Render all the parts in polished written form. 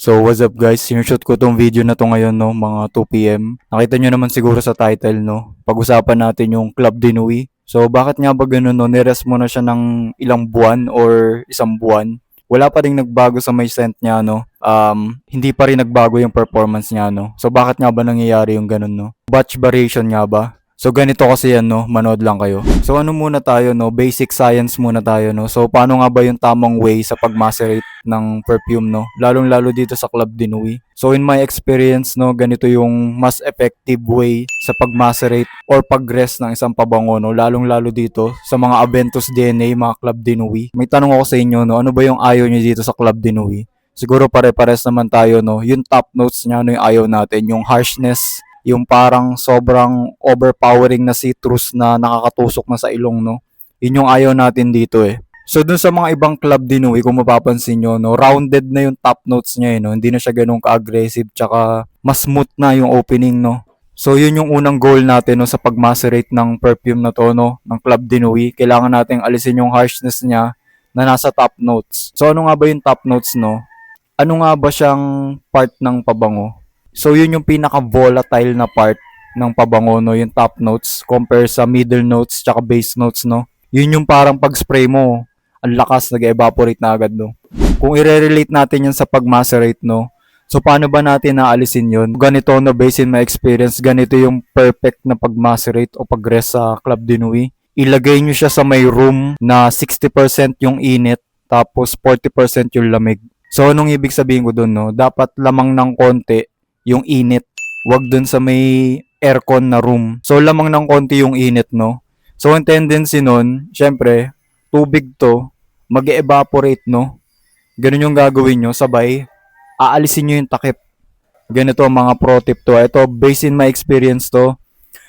So what's up guys, sinushoot ko tong video na to ngayon no, mga 2 p.m. Nakita nyo naman siguro sa title no, pag-usapan natin yung Club Dinui. So bakit nga ba ganun no, nirest mo na siya ng ilang buwan or isang buwan. Wala pa rin nagbago sa may scent niya no, hindi pa rin nagbago yung performance niya no. So bakit nga ba nangyayari yung ganun no? Batch variation nga ba? So ganito kasi yan no, manood lang kayo. So ano muna tayo no, basic science muna tayo no. So paano nga ba yung tamang way sa pag-macerate ng perfume no, lalong-lalo dito sa Club Dinui. So in my experience no, ganito yung mas effective way sa pag-macerate or pag-rest ng isang pabango no, lalong-lalo dito sa mga Aventus DNA, mga Club Dinui. May tanong ako sa inyo no, ano ba yung ayaw niyo dito sa Club Dinui? Siguro pare-pares naman tayo no, yung top notes niya no, yung ayaw natin, yung harshness, yung parang sobrang overpowering na citrus na nakakatusok na sa ilong no. Yun yung ayaw natin dito eh. So dun sa mga ibang Club Dinui, kung mapapansin nyo, no, rounded na yung top notes niya, no? Hindi na siya ganun ka-aggressive, tsaka mas smooth na yung opening, no? So yun yung unang goal natin no, sa pag-macerate ng perfume na to, no, ng Club Dinui. Kailangan nating alisin yung harshness niya na nasa top notes. So ano nga ba yung top notes, no? Ano nga ba siyang part ng pabango? So yun yung pinaka-volatile na part ng pabango, no, yung top notes compare sa middle notes tsaka base notes, no. Yun yung parang pag-spray mo, ang lakas, nag-evaporate na agad, no. Kung i-relate natin yan sa pag-macerate, no, so paano ba natin naalisin yun? Ganito, no, based in my experience, ganito yung perfect na pag-macerate o pag-rest sa Club Dinui. Ilagay nyo siya sa may room na 60% yung init, tapos 40% yung lamig. So, anong ibig sabihin ko dun, no? Dapat lamang ng konti yung init. Wag dun sa may aircon na room. So, lamang ng konti yung init, no? So, ang tendency nun, syempre, tubig to, mag-evaporate, no? Ganun yung gagawin nyo, sabay, aalisin nyo yung takip. Ganito ang mga pro tip to. Ito, based in my experience to.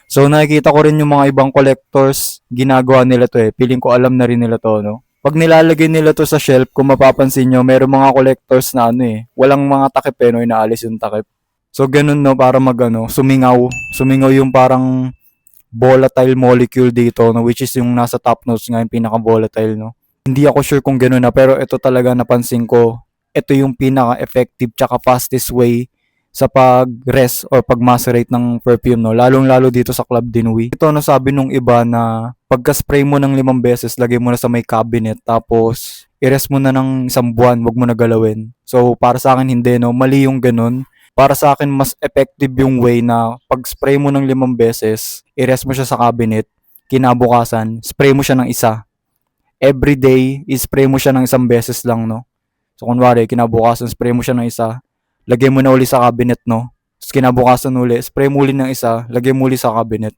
So, nakikita ko rin yung mga ibang collectors, ginagawa nila to eh. Feeling ko alam na rin nila to, no? Pag nilalagay nila to sa shelf, kung mapapansin nyo, meron mga collectors na ano eh, walang mga takip eh, no? Inaalis yung takip. So, ganun no, para sumingaw. Sumingaw yung parang volatile molecule dito, no, which is yung nasa top notes nga, yung pinaka-volatile, no. Hindi ako sure kung ganun na, pero ito talaga napansin ko. Ito yung pinaka-effective tsaka fastest way sa pag-rest or pag-macerate ng perfume, no. Lalong-lalo dito sa Club Dinui. Ito, no, sabi nung iba na pagka-spray mo ng 5 beses, lagay mo na sa may cabinet, tapos i-rest mo na ng 1 buwan, wag mo na galawin. So, para sa akin, hindi, no. Mali yung ganun. Para sa akin, mas effective yung way na pag-spray mo ng 5 beses, i-rest mo siya sa cabinet, kinabukasan, spray mo siya ng isa. Every day, i-spray mo siya ng 1 beses lang, no? So, kunwari, kinabukasan, spray mo siya ng isa, lagay mo na uli sa cabinet, no? Tapos kinabukasan uli, spray mo uli ng isa, lagay mo uli sa cabinet.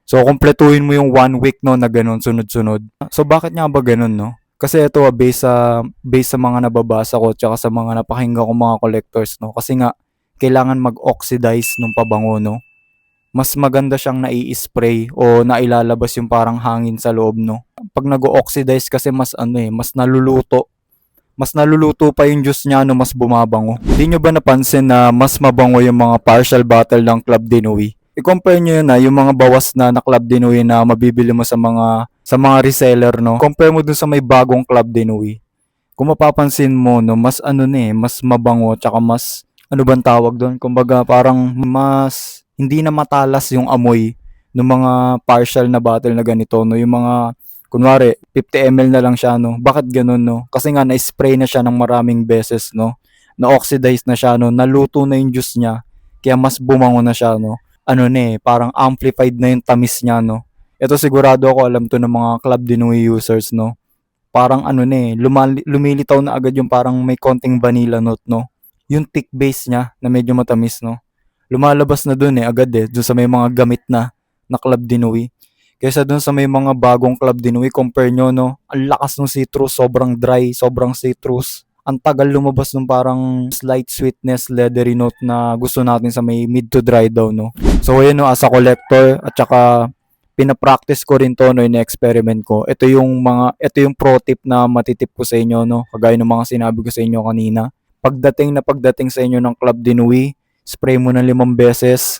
So, kumpletuhin mo yung 1 week, no, na ganun, sunod-sunod. So, bakit nga ba ganun, no? Kasi ito, based sa mga nababasa ko, tsaka sa mga napakinggan ko mga collectors, no? Kasi nga, kailangan mag-oxidize ng pabango, no? Mas maganda siyang nai-spray o nailalabas yung parang hangin sa loob, no? Pag nag-oxidize kasi mas mas naluluto. Mas naluluto pa yung juice niya, no, mas bumabango. Hindi nyo ba napansin na mas mabango yung mga partial bottle ng Club Dinui? I-compare nyo yun na yung mga bawas na Club Dinui na mabibili mo sa mga reseller, no? Compare mo dun sa may bagong Club Dinui. Kung mapapansin mo, no, mas mas mabango, tsaka mas ano bang tawag doon? Kumbaga parang mas hindi na matalas yung amoy ng mga partial na bottle na ganito, no? Yung mga kunwari 50 ml na lang siya, no? Bakit ganun, no? Kasi nga na-spray na siya ng maraming beses, no? Na-oxidize na siya, no? Naluto na yung juice niya. Kaya mas bumango na siya, no? Parang amplified na yung tamis niya, no? Ito sigurado ako alam to ng mga Club Dinui users, no? Parang lumilitaw na agad yung parang may konting vanilla note, no? Yung thick base niya na medyo matamis, no? Lumalabas na dun agad dun sa may mga gamit na Club Dinui. Kaysa dun sa may mga bagong Club Dinui, compare nyo, no? Ang lakas ng citrus, sobrang dry, sobrang citrus. Ang tagal lumabas ng parang slight sweetness, leathery note na gusto natin sa may mid to dry daw, no? So, ayun, no, as a collector, at saka pinapractice ko rin to, no, in-experiment ko. Ito yung pro tip na matitip ko sa inyo, no? Kagaya ng mga sinabi ko sa inyo kanina. Pagdating sa inyo ng Club Dinui, spray mo ng 5 beses,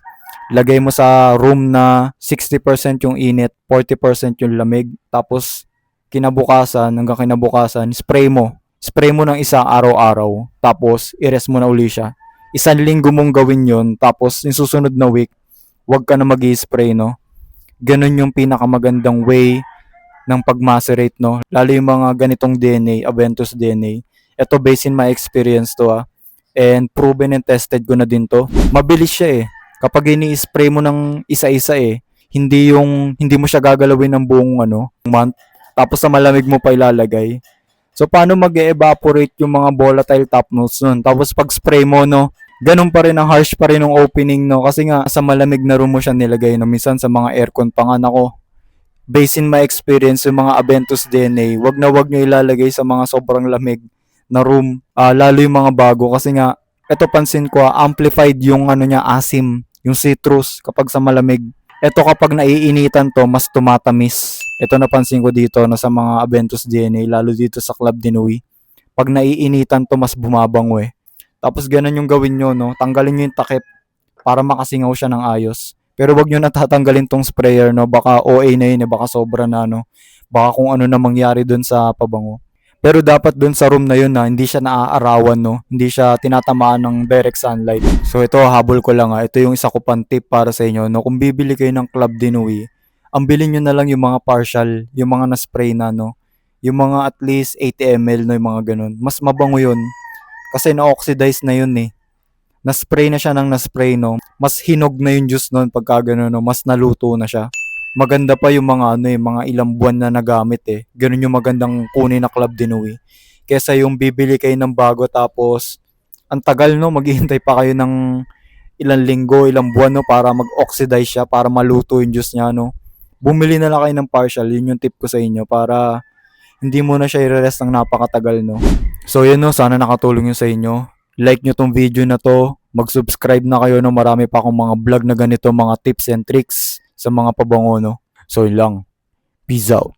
lagay mo sa room na 60% yung init, 40% yung lamig, tapos hanggang kinabukasan, spray mo. spray mo ng isa araw-araw, tapos i-rest mo na uli siya. Isang linggo mong gawin yon, tapos yung susunod na week, wag ka na mag-spray, no? Ganun yung pinakamagandang way ng pag-macerate, no? Lalo yung mga ganitong DNA, Aventus DNA. Ito based in my experience to, and proven and tested ko na din to. Mabilis siya eh. Kapag ini-spray mo ng isa-isa hindi mo siya gagalawin ng buong month, tapos sa malamig mo pa ilalagay. So paano mag-evaporate yung mga volatile top notes nun? Tapos pag spray mo, no, ganun pa rin, ang harsh pa rin ng opening, no, kasi nga sa malamig na room mo siya nilagay, no, minsan sa mga aircon pa nga. Nako, based in my experience, yung mga Aventus DNA, wag na wag nyo ilalagay sa mga sobrang lamig na room, lalo yung mga bago, kasi nga eto pansin ko, amplified yung niya, asim, yung citrus kapag sa malamig. Eto kapag naiinitan to, mas tumatamis. Ito napansin ko dito sa mga Aventus DNA, lalo dito sa Club Dinui. Pag naiinitan to, mas bumabango eh. Tapos ganun yung gawin nyo, no? Tanggalin nyo yung takip para makasingaw siya ng ayos. Pero wag nyo natatanggalin tong sprayer, no? Baka OA na yun, baka sobra na, no? Baka kung ano na mangyari dun sa pabango. Pero dapat dun sa room na yun, hindi siya naaarawan, no? Hindi siya tinatamaan ng direct sunlight. So ito, habol ko lang, Ito yung isa ko pang tip para sa inyo, no? Kung bibili kayo ng Club Dinui, ang bilhin nyo na lang yung mga partial, yung mga na-spray na, no? Yung mga at least 80 ml, no? Yung mga ganun. Mas mabango yun. Kasi na-oxidize na yun eh. Na-spray na siya ng na-spray, no? Mas hinog na yung juice nun pagka ganun, no? Mas naluto na siya. Maganda pa yung mga mga ilang buwan na nagamit eh. Ganun yung magandang kunin na Club Dinui. Kesa yung bibili kayo ng bago tapos ang tagal, no, maghihintay pa kayo ng ilang linggo, ilang buwan, no, para mag-oxidize siya, para maluto yung juice niya, no. Bumili na lang kayo ng partial, yun yung tip ko sa inyo, para hindi mo na siya i-rest ng napakatagal, no. So yun, no, sana nakatulong yun sa inyo. Like nyo tong video na to, mag-subscribe na kayo, no, marami pa akong mga vlog na ganito, mga tips and tricks sa mga pabango, no. So yun lang. Peace out.